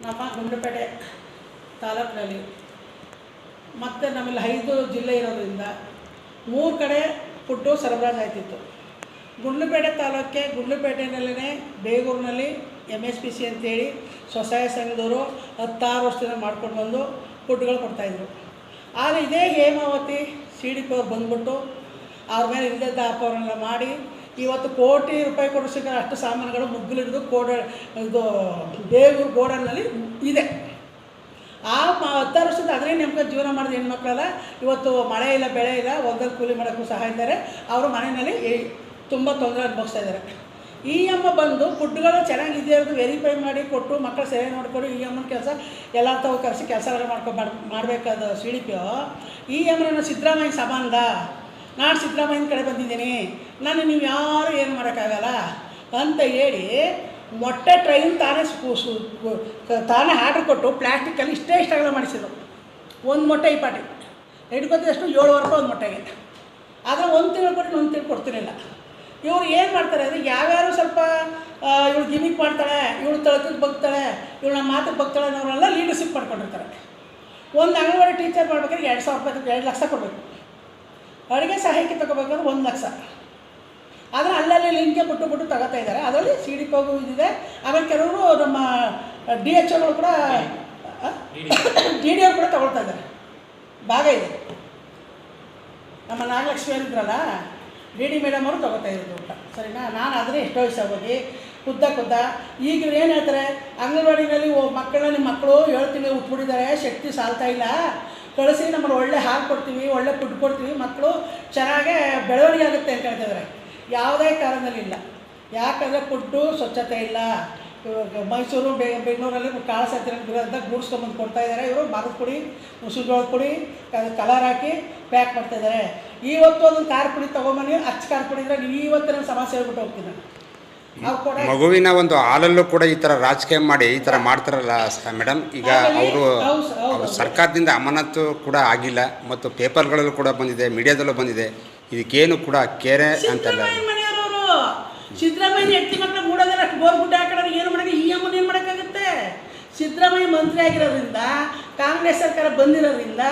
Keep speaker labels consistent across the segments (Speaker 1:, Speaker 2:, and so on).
Speaker 1: ನಮ್ಮ ಗುಂಡ್ಲುಪೇಟೆ ತಾಲೂಕಿನಲ್ಲಿ ಮತ್ತು ನಮ್ಮಲ್ಲಿ 5 ಜಿಲ್ಲೆ ಇರೋದ್ರಿಂದ 3 ಕಡೆ ಫುಡ್ಡು ಸರಬರಾಜು ಆಯ್ತಿತ್ತು. ಗುಂಡ್ಲುಪೇಟೆ ತಾಲೂಕಿಗೆ ಗುಂಡ್ಲುಪೇಟೆನಲ್ಲೇ ಬೇಗೂರಿನಲ್ಲಿ MSPC ಅಂತೇಳಿ ಸ್ವಸಹಾಯ ಸಂಘದವರು 16 ವರ್ಷದಿಂದ ಮಾಡ್ಕೊಂಡು ಬಂದು ಫುಡ್ಗಳು ಕೊಡ್ತಾಯಿದ್ರು. ಆದರೆ ಇದೇ ಹೇಮಾವತಿ CDP ಅವ್ರು ಬಂದ್ಬಿಟ್ಟು ಅವ್ರ ಮೇಲೆ ಇಲ್ಲದ ಆಪವನ್ನೆಲ್ಲ ಮಾಡಿ ಇವತ್ತು ಕೋಟಿ ರೂಪಾಯಿ ಕೊಡಿಸಿದ ಅಷ್ಟು ಸಾಮಾನುಗಳು ಮುಗ್ಗಲಿಡಿದು ಇದು ಬೇಗೂರು ಗೋಡನ್ನಲ್ಲಿ ಇದೆ. ಆ 16 ವರ್ಷದ ಅದನ್ನೇ ನೆಮ್ಕೊಂಡು ಜೀವನ ಮಾಡಿದ ಹೆಣ್ಮಕ್ಳೆಲ್ಲ ಇವತ್ತು ಮಳೆ ಇಲ್ಲ ಬೆಳೆ ಇಲ್ಲ ಹೊಲದಲ್ಲಿ ಕೂಲಿ ಮಾಡೋಕ್ಕೂ ಸಹ ಇದ್ದಾರೆ. ಅವರು ಮನೆಯಲ್ಲಿ ತುಂಬ ತೊಂದರೆ ಅನುಭವಿಸ್ತಾ ಇದ್ದಾರೆ. ಈ ಅಮ್ಮ ಬಂದು ಫುಡ್ಗಳು ಚೆನ್ನಾಗಿದೆಯಾ ಅಂತ ವೆರಿಫೈ ಮಾಡಿ ಕೊಟ್ಟು ಮಕ್ಕಳು ಸೇವೆ ನೋಡಿಕೊಂಡು ಈ ಅಮ್ಮನ ಕೆಲಸ ಎಲ್ಲ ತಾವು ಕರೆಸಿ ಕೆಲಸಗಳು ಮಾಡಬೇಕಾದ CDP ಈ ಅಮ್ಮನ ಸಿದ್ದರಾಮಯ್ಯ ಸಂಬಂಧ ನಾನು ಸಿದ್ದರಾಮಯ್ಯನ ಕಡೆ ಬಂದಿದ್ದೀನಿ, ನಾನು ನೀವು ಯಾರು ಏನು ಮಾಡೋಕ್ಕಾಗಲ್ಲ ಅಂತ ಹೇಳಿ ಮೊಟ್ಟೆ ಟ್ರೈನ್ ತಾನೇ ಆರ್ಡ್ರ್ ಕೊಟ್ಟು ಪ್ಲ್ಯಾಸ್ಟಿಕ್ಕಲ್ಲಿ ಇಷ್ಟೆಲ್ಲ ಮಾಡಿಸಿದ್ರು. ಒಂದು ಮೊಟ್ಟೆ ಈ ಪಾಟಿ ಹಿಡ್ಕೊತಿದಷ್ಟು 7 ರೂಪಾಯಿ ಒಂದು ಮೊಟ್ಟೆಗೆ. ಆದರೆ ಒಂದು ತಿಂಗಳು ಕೊಟ್ಟು ಒಂದು ತಿಂಗಳು ಕೊಡ್ತಿರಲಿಲ್ಲ. ಇವ್ರು ಏನು ಮಾಡ್ತಾರೆ ಅಂದರೆ ಯಾವ್ಯಾರು ಸ್ವಲ್ಪ ಇವಳು ಗಿಮಿಕ್ ಮಾಡ್ತಾಳೆ, ಇವಳು ತಳಕಕ್ಕೆ ಬಗ್ತಾಳೆ, ಇವಳು ನಮ್ಮ ಮಾತಿಗೆ ಬಗ್ತಾಳೆ ಅನ್ನೋರೆಲ್ಲ ಲೀಡರ್ಶಿಪ್ ಮಾಡ್ಕೊಂಡಿರ್ತಾರೆ. ಒಂದು ಅಂಗನವಾಡಿ ಟೀಚರ್ ಮಾಡ್ಬೇಕಾದ್ರೆ 2,000 ರೂಪಾಯಿ 2 ಲಕ್ಷ ಕೊಡಬೇಕು. ಅಡುಗೆ ಸಹಾಯಕ್ಕೆ ತೊಗೋಬೇಕಾದ್ರೆ 1 ಲಕ್ಷ. ಆದರೆ ಅಲ್ಲಲ್ಲಿ ಲಿಂಕ್ಗೆ ಬಿಟ್ಟು ತಗೋತಾ ಇದ್ದಾರೆ. ಅದರಲ್ಲಿ CDP ಇದಿದೆ. ಆಮೇಲೆ ಕೆಲವರು ನಮ್ಮ DHOಗಳು ಕೂಡ DDO ಕೂಡ ತಗೊಳ್ತಾ ಇದ್ದಾರೆ. ಭಾಗ ಇದೆ. ನಮ್ಮ ನಾಗಲಕ್ಷ್ಮಿ ಇದ್ರಲ್ಲ DD ಮೇಡಮ್ ಅವರು ತೊಗೋತಾ ಇರೋದು ಊಟ, ಸರಿನಾ? ನಾನು ಆದರೆ ಎಷ್ಟೋ ವಯಸ್ಸು ಹೋಗಿ ಖುದ್ದ ಈಗ ಇವ್ರು ಏನು ಹೇಳ್ತಾರೆ, ಅಂಗನವಾಡಿನಲ್ಲಿ ಮಕ್ಕಳನ್ನ ನಿಮ್ಮ ಮಕ್ಕಳು 7 ತಿಂಗಳು ಉಟ್ಬಿಟ್ಟಿದ್ದಾರೆ, ಶಕ್ತಿ ಸಾಲ್ತಾ ಇಲ್ಲ, ಕಳಿಸಿ ನಮ್ಮನ್ನು ಒಳ್ಳೆ ಹಾಲು ಕೊಡ್ತೀವಿ, ಒಳ್ಳೆ ಫುಡ್ ಕೊಡ್ತೀವಿ, ಮಕ್ಕಳು ಚೆನ್ನಾಗೇ ಬೆಳವಣಿಗೆ ಆಗುತ್ತೆ ಅಂತ ಹೇಳ್ತಿದ್ದಾರೆ. ಯಾವುದೇ ಕಾರಣದಲ್ಲಿಲ್ಲ. ಯಾಕಂದರೆ ಫುಡ್ಡು ಸ್ವಚ್ಛತೆ ಇಲ್ಲ. ಮೈಸೂರು ಬೆಂಗಳೂರಲ್ಲಿ ಕಾಳಸಂತೆ ಅಂತ ಗೂಡ್ಸ್ಕೊಂಬಂದು ಕೊಡ್ತಾಯಿದ್ದಾರೆ. ಇವರು ಮರದ ಪುಡಿ, ಮುಸುಜೋಳದ ಪುಡಿ, ಕಲರ್ ಹಾಕಿ ಪ್ಯಾಕ್ ಮಾಡ್ತಾಯಿದ್ದಾರೆ. ಇವತ್ತು ಒಂದು ಖಾರ ಪುಡಿ ತೊಗೊಂಬನ್ನಿ, ಖಾರ ಪುಡಿ ಇದ್ದರೆ ನೀವು ಇವತ್ತು ನನ್ನ ಸಮಸ್ಯೆ ಹೇಳ್ಬಿಟ್ಟು ಹೋಗ್ತೀನಿ.
Speaker 2: ಮಗುವಿನ ಒಂದು ಹಾಲಲ್ಲೂ ಕೂಡ ಈ ಥರ ರಾಜಕೀಯ ಮಾಡಿ ಈ ಥರ ಮಾಡ್ತಾರಲ್ಲ ಮೇಡಮ್. ಈಗ ಅವರು ಸರ್ಕಾರದಿಂದ ಅಮಾನತು ಕೂಡ ಆಗಿಲ್ಲ ಮತ್ತು ಪೇಪರ್ಗಳಲ್ಲೂ ಕೂಡ ಬಂದಿದೆ, ಮೀಡಿಯಾದಲ್ಲೂ ಬಂದಿದೆ. ಇದಕ್ಕೇನು ಕೂಡ ಕೇರೆ ಅಂತಲ್ಲ.
Speaker 1: ಸಿದ್ದರಾಮಯ್ಯ ಹೆಂಡತಿ ಮಕ್ಕಳು ಮೂಡೋದಲ್ಲ, ಬೋರ್ ಗುಡ್ಡ ಹಾಕೋದು ಏನು ಮಾಡೋಕ್ಕೆ, ಈ ಅಮ್ಮನ ಏನು ಮಾಡೋಕ್ಕಾಗುತ್ತೆ? ಸಿದ್ದರಾಮಯ್ಯ ಮಂತ್ರಿ ಆಗಿರೋದ್ರಿಂದ, ಕಾಂಗ್ರೆಸ್ ಸರ್ಕಾರ ಬಂದಿರೋದ್ರಿಂದ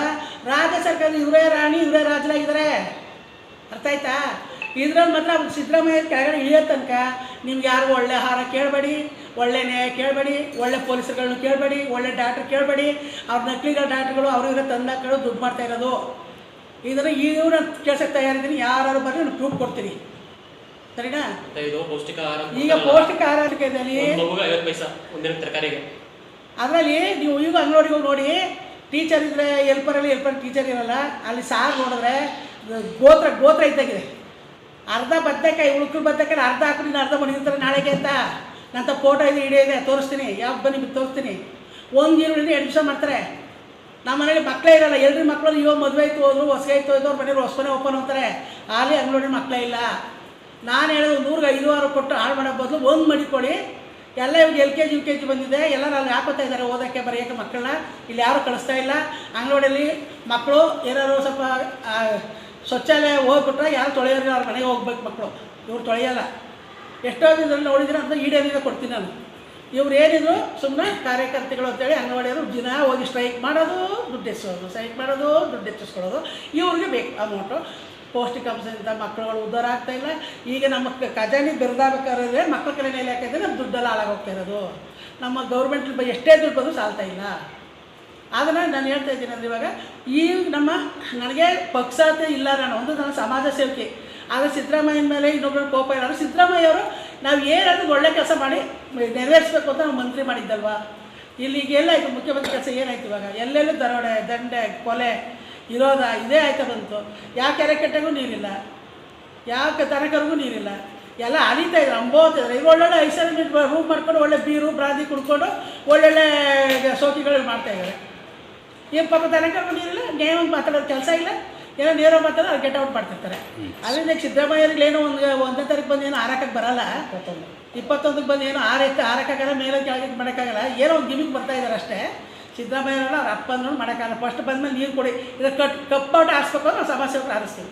Speaker 1: ರಾಜ್ಯ ಸರ್ಕಾರದ ಇವರೇ ರಾಣಿ ಇವರೇ ರಾಜರಾಗಿದ್ದಾರೆ. ಅರ್ಥ ಆಯ್ತಾ? ಇದ್ರಲ್ಲಿ ಮಾತ್ರ ಸಿದ್ದರಾಮಯ್ಯ ಕೆಳಗಡೆ ಇಳಿಯೋ ತನಕ ನಿಮ್ಗೆ ಯಾರು ಒಳ್ಳೆ ಆಹಾರ ಕೇಳಬೇಡಿ, ಒಳ್ಳೆ ನ್ಯಾಯ ಕೇಳಬೇಡಿ, ಒಳ್ಳೆ ಪೊಲೀಸರುಗಳನ್ನ ಕೇಳಬೇಡಿ, ಒಳ್ಳೆ ಡಾಕ್ಟ್ರ್ ಕೇಳಬೇಡಿ. ಅವ್ರ ನಕಲಿಗಳ ಡಾಕ್ಟ್ರುಗಳು ಅವ್ರಿಗೆ ತಂದಾಕಳು ದುಡ್ಡು ಮಾಡ್ತಾ ಇರೋದು. ಇದನ್ನು ಇವ್ರ ಕೇಳ್ಸಕ್ಕೆ ತಯಾರಿದ್ದೀನಿ. ಯಾರು ಬರ್ರಿ ನಾನು ಪ್ರೂಫ್ ಕೊಡ್ತೀನಿ, ಸರಿನಾ? ಈಗ ಪೌಷ್ಟಿಕ ಆಹಾರದಲ್ಲಿ ಅದರಲ್ಲಿ ನೀವು ಈಗ ಅಂಗನವಾಡಿಗೆ ಹೋಗಿ ನೋಡಿ, ಟೀಚರ್ ಇದ್ದರೆ ಹೆಲ್ಪರ್ ಟೀಚರ್ ಇರಲ್ಲ. ಅಲ್ಲಿ ಸಾರು ನೋಡಿದ್ರೆ ಗೋತ್ರ ಇದ್ದಾಗಿದೆ. ಅರ್ಧ ಬದನೆಕಾಯಿ ಉಳ್ಕುಳು ಬದನೆಕಾಯಿ ಅರ್ಧ ಹಾಕೊಂಡು ಅರ್ಧ ಮಣಿರ್ತಾರೆ ನಾಳೆಗೆ ಅಂತ. ನಂತ ಫೋಟೋ ಇದೆ, ವಿಡಿಯೋ ಇದೆ, ತೋರಿಸ್ತೀನಿ. ಯಾವ್ದು ಬನ್ನಿ ತೋರಿಸ್ತೀನಿ. ಒಂದು ಈರುಳ್ಳಿ 2 ನಿಮಿಷ ಮಾಡ್ತಾರೆ. ನಮ್ಮ ಮನೇಲಿ ಮಕ್ಕಳೇ ಇರಲ್ಲ. ಎಲ್ಲರ ಮಕ್ಕಳು ಇವಾಗ ಮದುವೆ ಆಯ್ತು ಹೋದ್ರು, ಹೊಸಗೆ ಆಯ್ತು ಹೋದ್ರು, ಅವ್ರ ಮನೇಲಿ ಹೊಸನೇ ಓಪನ್ ಅಂತಾರೆ. ಅಲ್ಲಿ ಅಂಗನವಾಡಿ ಮಕ್ಕಳೇ ಇಲ್ಲ. ನಾನು ಹೇಳೋದು 100-5 ಕೊಟ್ಟು ಹಾಳು ಮಾಡೋ ಬದಲು ಒಂದು ಮಡಿಕೊಳ್ಳಿ. ಎಲ್ಲ ಇವಾಗ LKG UKG ಬಂದಿದೆ, ಎಲ್ಲರೂ ಅಲ್ಲಿ ಹಾಕೋತಾ ಇದ್ದಾರೆ ಓದೋಕ್ಕೆ ಬರೆಯೋಕ್ಕೆ ಮಕ್ಕಳನ್ನ. ಇಲ್ಲಿ ಯಾರೂ ಕಳಿಸ್ತಾ ಇಲ್ಲ. ಅಂಗನವಾಡಿಯಲ್ಲಿ ಮಕ್ಕಳು ಏನಾದ್ರು ಸ್ವಲ್ಪ ಶೌಚಾಲಯ ಹೋಗ್ಬಿಟ್ರೆ ಯಾರು ತೊಳೆಯೋರಿಗೆ ಅವ್ರ ಮನೆಗೆ ಹೋಗ್ಬೇಕು ಮಕ್ಕಳು. ಇವ್ರು ತೊಳೆಯಲ್ಲ. ಎಷ್ಟೋ ದಿನದಲ್ಲಿ ನೋಡಿದ್ರೆ ಅಂತ ಈಡೇರಿದ ಕೊಡ್ತೀನಿ ನಾನು. ಇವ್ರು ಏನಿದ್ರು ಸುಮ್ಮನೆ ಕಾರ್ಯಕರ್ತಗಳು ಅಂತೇಳಿ ಅಂಗನವಾಡಿಯವರು ದಿನ ಹೋಗಿ ಸ್ಟ್ರೈಕ್ ಮಾಡೋದು, ದುಡ್ಡು ಹೆಚ್ಚಿಸೋದು, ಸ್ಟ್ರೈಕ್ ಮಾಡೋದು, ದುಡ್ಡು ಹೆಚ್ಚಿಸ್ಕೊಳ್ಳೋದು. ಇವ್ರಿಗೆ ಬೇಕು ಅಮೌಂಟು. ಪೌಷ್ಟಿಕಾಂಶದಿಂದ ಮಕ್ಕಳುಗಳು ಉದ್ಧಾರ ಆಗ್ತಾಯಿಲ್ಲ. ಈಗ ನಮ್ಮ ಖಜಾನೆ ಬೆರೆದಾಗಬೇಕಾದ್ರೆ ಮಕ್ಕಳ ಕಡೆ ಮೇಲೆ ಹಾಕಿದ್ರೆ ನಮ್ಮ ದುಡ್ಡೆಲ್ಲ ಹಾಳಾಗೋಗ್ತಾ ಇರೋದು. ನಮ್ಮ ಗೌರ್ಮೆಂಟ್ ಎಷ್ಟೇ ದುಡ್ಡು ಬಂದರೂ ಸಾಲ್ತಾ ಇಲ್ಲ. ಅದನ್ನು ನಾನು ಹೇಳ್ತಾ ಇದ್ದೀನಿ ಅಂದರೆ ಇವಾಗ ಈಗ ನನಗೆ ಪಕ್ಷಾತೆ ಇಲ್ಲ. ನಾನು ಸಮಾಜ ಸೇವಕಿ. ಆದರೆ ಸಿದ್ದರಾಮಯ್ಯನ ಮೇಲೆ ಇನ್ನೊಬ್ಬರ ಕೋಪ ಇಲ್ಲ. ಸಿದ್ದರಾಮಯ್ಯ ಅವರು ನಾವು ಏನಾದರೂ ಒಳ್ಳೆ ಕೆಲಸ ಮಾಡಿ ನೆರವೇರಿಸ್ಬೇಕು ಅಂತ ನಾವು ಮಂತ್ರಿ ಮಾಡಿದ್ದಲ್ವ. ಇಲ್ಲಿಗೆ ಎಲ್ಲಾಯಿತು ಮುಖ್ಯಮಂತ್ರಿ ಕೆಲಸ ಏನಾಯ್ತು? ಇವಾಗ ಎಲ್ಲೆಲ್ಲೂ ದರೋಡೆ, ದಂಡೆ, ಕೊಲೆ ಇರೋದ ಇದೇ ಆಯ್ತಾ ಬಂತು. ಯಾವ ಕೆರೆಕಟ್ಟೆಗೂ ನೀರಿಲ್ಲ, ಯಾವ ತನಕರಿಗೂ ನೀರಿಲ್ಲ. ಎಲ್ಲ ಅಲಿತಾ ಇದ್ರು, ಅಂಬೋತಿದ್ರು. ಈಗ ಒಳ್ಳೊಳ್ಳೆ ಐಸೋಲೇಟ್ ರೂಮ್ ಮಾಡ್ಕೊಂಡು ಒಳ್ಳೆ ಬೀರು ಬ್ರಾಂದಿ ಕುಡ್ಕೊಂಡು ಒಳ್ಳೊಳ್ಳೆ ಸೋಕಿಗಳು ಮಾಡ್ತಾಯಿದ್ದಾರೆ. ಏನು ಪಾಪ ತನಕರಿಗೂ ನೀರಿಲ್ಲ, ನೇರವಾಗಿ ಮಾತಾಡೋದು ಕೆಲಸ ಇಲ್ಲ. ಏನೋ ನೇರ ಮಾತಾಡೋದು ಅವ್ರು ಗೆಟ್ ಔಟ್ ಮಾಡ್ತಿರ್ತಾರೆ. ಅದರಿಂದ ಸಿದ್ದರಾಮಯ್ಯರಿಗೆ ಏನೋ 1ನೇ ತಾರೀಕು ಬಂದು ಏನೋ ಆರಕ್ಕೆ ಬರೋಲ್ಲ, 21ಕ್ಕೆ ಬಂದು ಏನೋ ಆರಕ್ಕಾಗಲ್ಲ, ಮೇಲೆ ಕೆಳಗೆ ಮಾಡೋಕ್ಕಾಗಲ್ಲ. ಏನೋ ಒಂದು ಗಿಮಿಕ್ ಬರ್ತಾಯಿದ್ದಾರೆ ಅಷ್ಟೇ. ಸಿದ್ದರಾಮಯ್ಯವ್ರನ್ನ ಅವ್ರ ಅಪ್ಪ ಅಂದ್ರೂ ಮಾಡೋಕ್ಕಾಗಲ್ಲ. ಫಸ್ಟ್ ಬಂದಮೇಲೆ ನೀರು ಕೊಡಿ, ಇದು ಕಪ್ಪೌಟ್ ಆರಿಸ್ಬೇಕು, ನಾವು ಸಮಾಜ ಸೇವಕರು ಆರಿಸ್ತೀವಿ.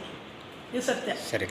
Speaker 1: ಇದು ಸತ್ಯ.
Speaker 2: ಸರಿ.